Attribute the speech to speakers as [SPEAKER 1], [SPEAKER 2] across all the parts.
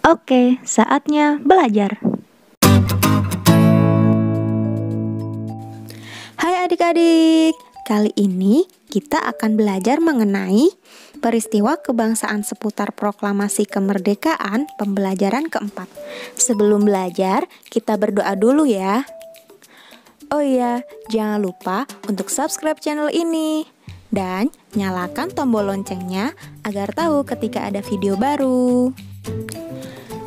[SPEAKER 1] Oke, saatnya belajar. Hai adik-adik, kali ini kita akan belajar mengenai peristiwa kebangsaan seputar proklamasi kemerdekaan pembelajaran keempat. Sebelum belajar, kita berdoa dulu ya. Oh iya, jangan lupa untuk subscribe channel ini dan nyalakan tombol loncengnya agar tahu ketika ada video baru.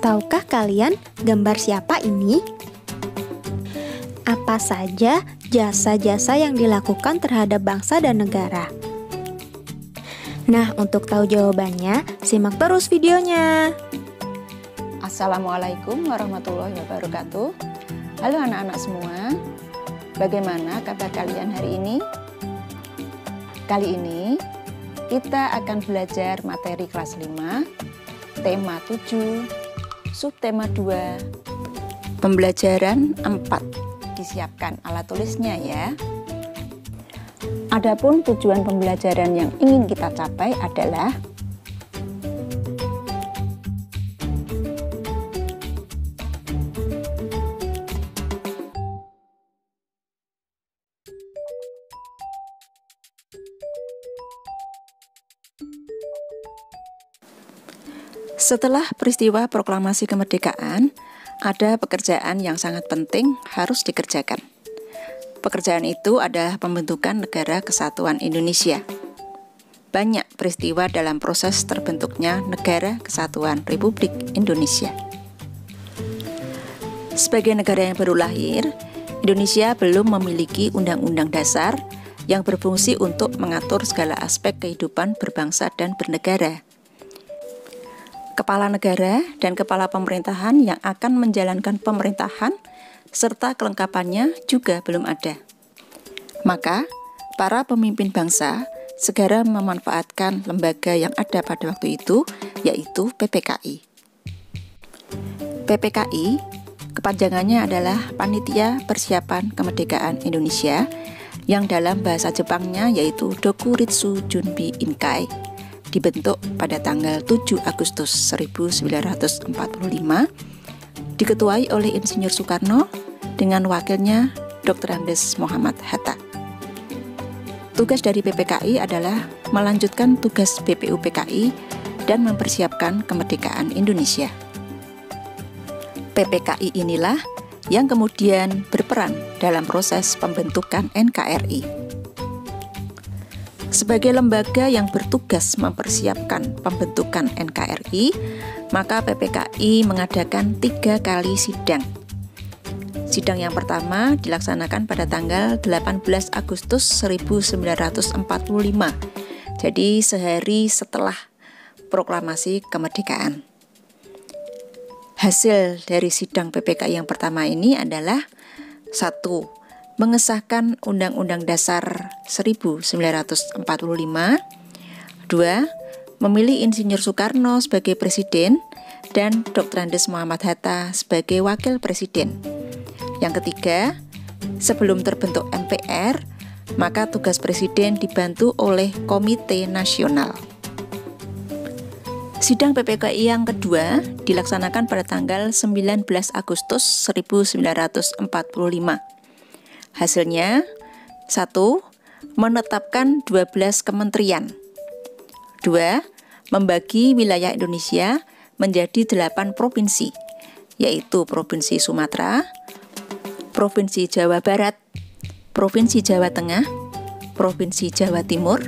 [SPEAKER 1] Tahukah kalian gambar siapa ini? Apa saja jasa-jasa yang dilakukan terhadap bangsa dan negara? Nah, untuk tahu jawabannya, simak terus videonya.
[SPEAKER 2] Assalamualaikum warahmatullahi wabarakatuh. Halo anak-anak semua, bagaimana kabar kalian hari ini? Kali ini kita akan belajar materi kelas 5, tema 7, subtema 2, pembelajaran 4. Disiapkan alat tulisnya ya. Adapun tujuan pembelajaran yang ingin kita capai adalah setelah peristiwa proklamasi kemerdekaan, ada pekerjaan yang sangat penting harus dikerjakan. Pekerjaan itu adalah pembentukan Negara Kesatuan Indonesia. Banyak peristiwa dalam proses terbentuknya Negara Kesatuan Republik Indonesia. Sebagai negara yang baru lahir, Indonesia belum memiliki undang-undang dasar yang berfungsi untuk mengatur segala aspek kehidupan berbangsa dan bernegara. Kepala negara dan kepala pemerintahan yang akan menjalankan pemerintahan serta kelengkapannya juga belum ada. Maka, para pemimpin bangsa segera memanfaatkan lembaga yang ada pada waktu itu, yaitu PPKI. PPKI, kepanjangannya adalah Panitia Persiapan Kemerdekaan Indonesia, yang dalam bahasa Jepangnya yaitu Dokuritsu Junbi Inkai, dibentuk pada tanggal 7 Agustus 1945, diketuai oleh Insinyur Soekarno dengan wakilnya Dr. Andes Muhammad Hatta. Tugas dari PPKI adalah melanjutkan tugas BPUPKI dan mempersiapkan kemerdekaan Indonesia. PPKI inilah yang kemudian berperan dalam proses pembentukan NKRI. Sebagai lembaga yang bertugas mempersiapkan pembentukan NKRI, maka PPKI mengadakan 3 kali sidang. Sidang yang pertama dilaksanakan pada tanggal 18 Agustus 1945, jadi sehari setelah proklamasi kemerdekaan. Hasil dari sidang PPKI yang pertama ini adalah 1. Mengesahkan Undang-Undang Dasar 1945. 2. Memilih Insinyur Soekarno sebagai Presiden dan Dr. Andes Muhammad Hatta sebagai Wakil Presiden. Yang ketiga, sebelum terbentuk MPR, maka tugas Presiden dibantu oleh Komite Nasional. Sidang PPKI yang kedua dilaksanakan pada tanggal 19 Agustus 1945. Hasilnya, 1. Menetapkan 12 kementerian. 2. Membagi wilayah Indonesia menjadi 8 provinsi, yaitu Provinsi Sumatera, Provinsi Jawa Barat, Provinsi Jawa Tengah, Provinsi Jawa Timur,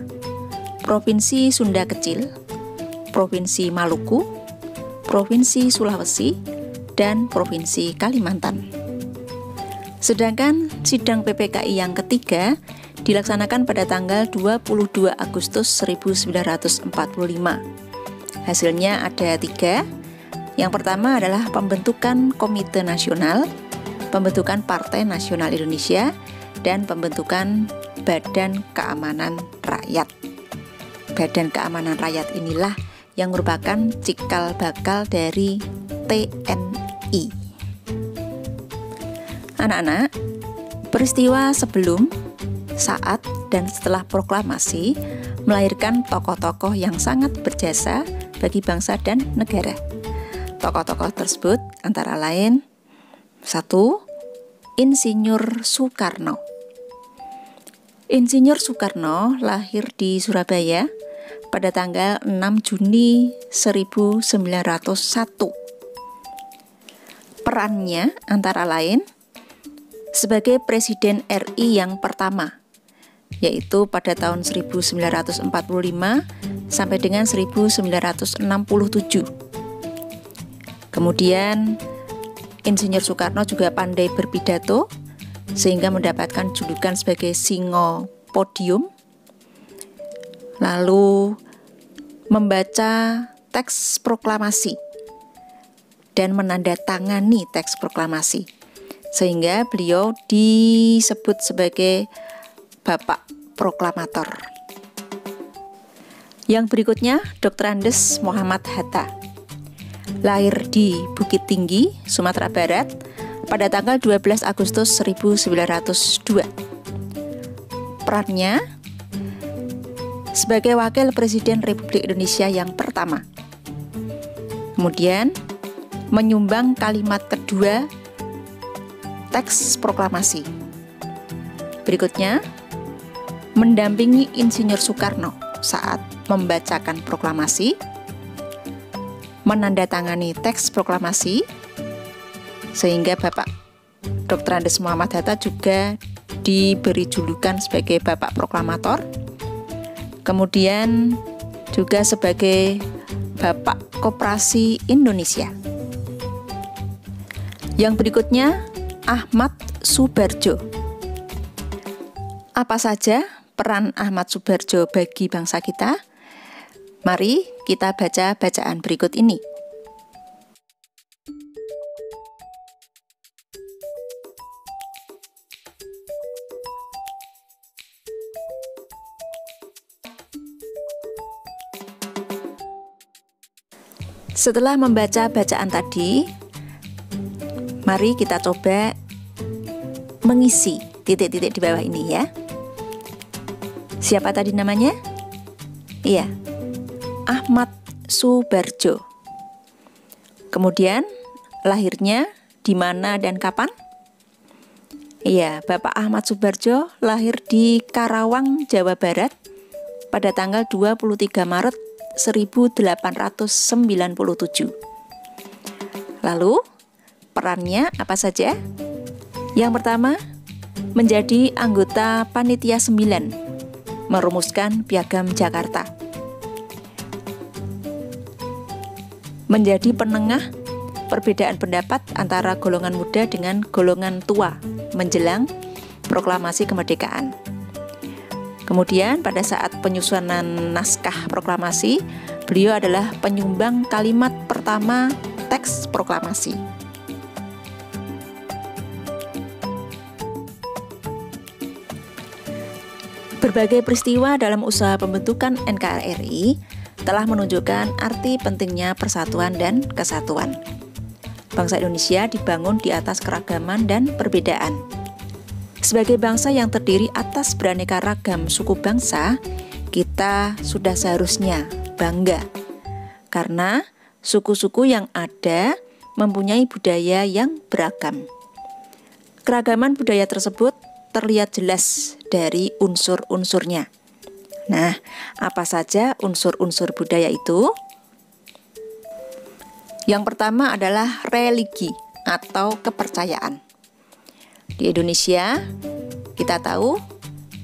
[SPEAKER 2] Provinsi Sunda Kecil, Provinsi Maluku, Provinsi Sulawesi, dan Provinsi Kalimantan. Sedangkan sidang PPKI yang ketiga dilaksanakan pada tanggal 22 Agustus 1945. Hasilnya ada 3. Yang pertama adalah pembentukan Komite Nasional, pembentukan Partai Nasional Indonesia, dan pembentukan Badan Keamanan Rakyat. Badan Keamanan Rakyat inilah yang merupakan cikal bakal dari TNI. Anak-anak, peristiwa sebelum, saat, dan setelah proklamasi melahirkan tokoh-tokoh yang sangat berjasa bagi bangsa dan negara. Tokoh-tokoh tersebut antara lain 1. Insinyur Soekarno. Insinyur Soekarno lahir di Surabaya pada tanggal 6 Juni 1901. Perannya antara lain sebagai Presiden RI yang pertama, yaitu pada tahun 1945 sampai dengan 1967. Kemudian Insinyur Soekarno juga pandai berpidato sehingga mendapatkan julukan sebagai Singo Podium. Lalu membaca teks proklamasi dan menandatangani teks proklamasi, sehingga beliau disebut sebagai Bapak Proklamator. Yang berikutnya, Dr. Andes Muhammad Hatta. Lahir di Bukit Tinggi, Sumatera Barat pada tanggal 12 Agustus 1902. Perannya sebagai Wakil Presiden Republik Indonesia yang pertama. Kemudian menyumbang kalimat kedua teks proklamasi. Berikutnya, mendampingi Insinyur Soekarno saat membacakan proklamasi, menandatangani teks proklamasi, sehingga Bapak Dr. Andes Muhammad Hatta juga diberi julukan sebagai Bapak Proklamator, kemudian juga sebagai Bapak Koperasi Indonesia. Yang berikutnya, Ahmad Soebardjo. Apa saja peran Ahmad Soebardjo bagi bangsa kita? Mari kita baca bacaan berikut ini. Setelah membaca bacaan tadi, mari kita coba mengisi titik-titik di bawah ini ya. Siapa tadi namanya? Iya, Ahmad Soebardjo. Kemudian lahirnya di mana dan kapan? Iya, Bapak Ahmad Soebardjo lahir di Karawang, Jawa Barat pada tanggal 23 Maret 1897. Lalu, perannya apa saja? Yang pertama, menjadi anggota Panitia 9, merumuskan Piagam Jakarta. Menjadi penengah perbedaan pendapat antara golongan muda dengan golongan tua menjelang proklamasi kemerdekaan. Kemudian pada saat penyusunan naskah proklamasi, beliau adalah penyumbang kalimat pertama teks proklamasi. Berbagai peristiwa dalam usaha pembentukan NKRI telah menunjukkan arti pentingnya persatuan dan kesatuan. Bangsa Indonesia dibangun di atas keragaman dan perbedaan. Sebagai bangsa yang terdiri atas beraneka ragam suku bangsa, kita sudah seharusnya bangga karena suku-suku yang ada mempunyai budaya yang beragam. Keragaman budaya tersebut terlihat jelas dari unsur-unsurnya. Nah, apa saja unsur-unsur budaya itu? Yang pertama adalah religi atau kepercayaan. Di Indonesia, kita tahu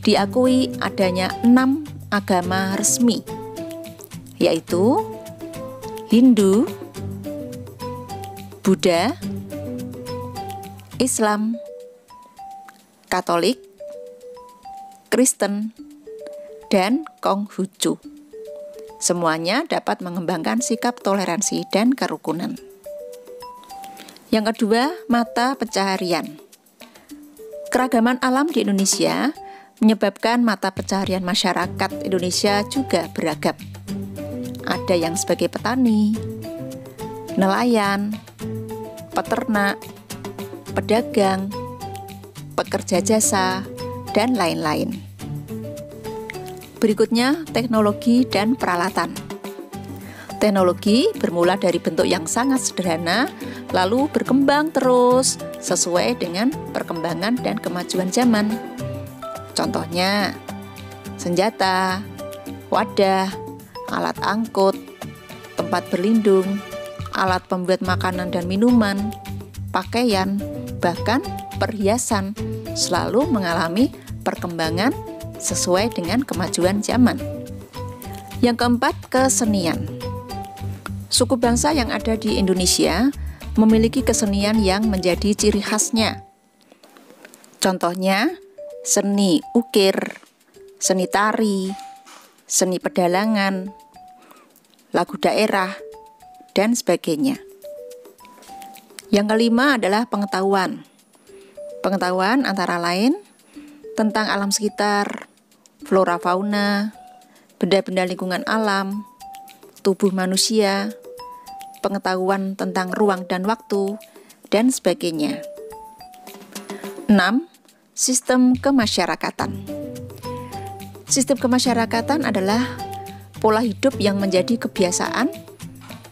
[SPEAKER 2] diakui adanya 6 agama resmi, yaitu Hindu, Buddha, Islam, Katolik, Kristen, dan Konghucu. Semuanya dapat mengembangkan sikap toleransi dan kerukunan. Yang kedua, mata pencaharian. Keragaman alam di Indonesia menyebabkan mata pencaharian masyarakat Indonesia juga beragam. Ada yang sebagai petani, nelayan, peternak, pedagang, pekerja jasa, dan lain-lain. Berikutnya, teknologi dan peralatan. Teknologi bermula dari bentuk yang sangat sederhana, lalu berkembang terus sesuai dengan perkembangan dan kemajuan zaman. Contohnya, senjata, wadah, alat angkut, tempat berlindung, alat pembuat makanan dan minuman, pakaian, bahkan perhiasan selalu mengalami perkembangan sesuai dengan kemajuan zaman. Yang keempat, kesenian. Suku bangsa yang ada di Indonesia memiliki kesenian yang menjadi ciri khasnya. Contohnya, seni ukir, seni tari, seni pedalangan, lagu daerah, dan sebagainya. Yang kelima adalah pengetahuan. Pengetahuan antara lain tentang alam sekitar, flora fauna, benda-benda lingkungan alam, tubuh manusia, pengetahuan tentang ruang dan waktu, dan sebagainya. 6. Sistem kemasyarakatan. Sistem kemasyarakatan adalah pola hidup yang menjadi kebiasaan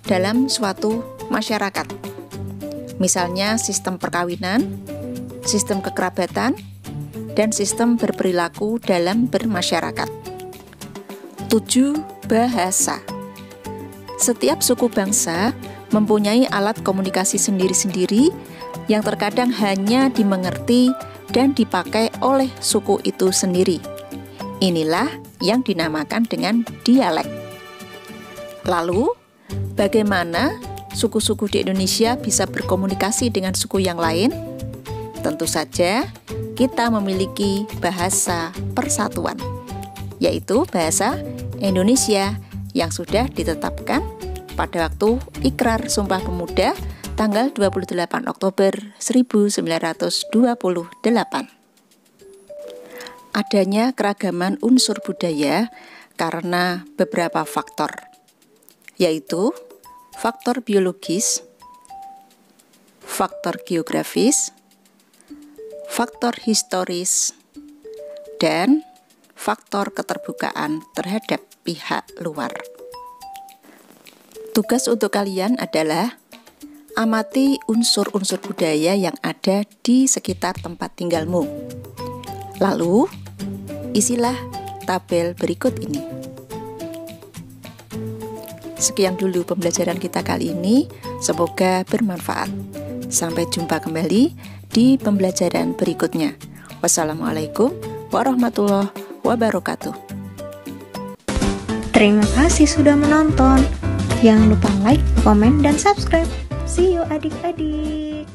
[SPEAKER 2] dalam suatu masyarakat. Misalnya sistem perkawinan, sistem kekerabatan, dan sistem berperilaku dalam bermasyarakat. 7. Bahasa. Setiap suku bangsa mempunyai alat komunikasi sendiri-sendiri yang terkadang hanya dimengerti dan dipakai oleh suku itu sendiri. Inilah yang dinamakan dengan dialek. Lalu, bagaimana suku-suku di Indonesia bisa berkomunikasi dengan suku yang lain? Tentu saja, kita memiliki bahasa persatuan, yaitu bahasa Indonesia yang sudah ditetapkan pada waktu Ikrar Sumpah Pemuda tanggal 28 Oktober 1928. Adanya keragaman unsur budaya karena beberapa faktor, yaitu faktor biologis, faktor geografis, faktor historis, dan faktor keterbukaan terhadap pihak luar. Tugas untuk kalian adalah amati unsur-unsur budaya yang ada di sekitar tempat tinggalmu. Lalu, isilah tabel berikut ini. Sekian dulu pembelajaran kita kali ini, semoga bermanfaat. Sampai jumpa kembali di pembelajaran berikutnya. Wassalamualaikum warahmatullahi wabarakatuh.
[SPEAKER 1] Terima kasih sudah menonton. Jangan lupa like, komen, dan subscribe. See you adik-adik.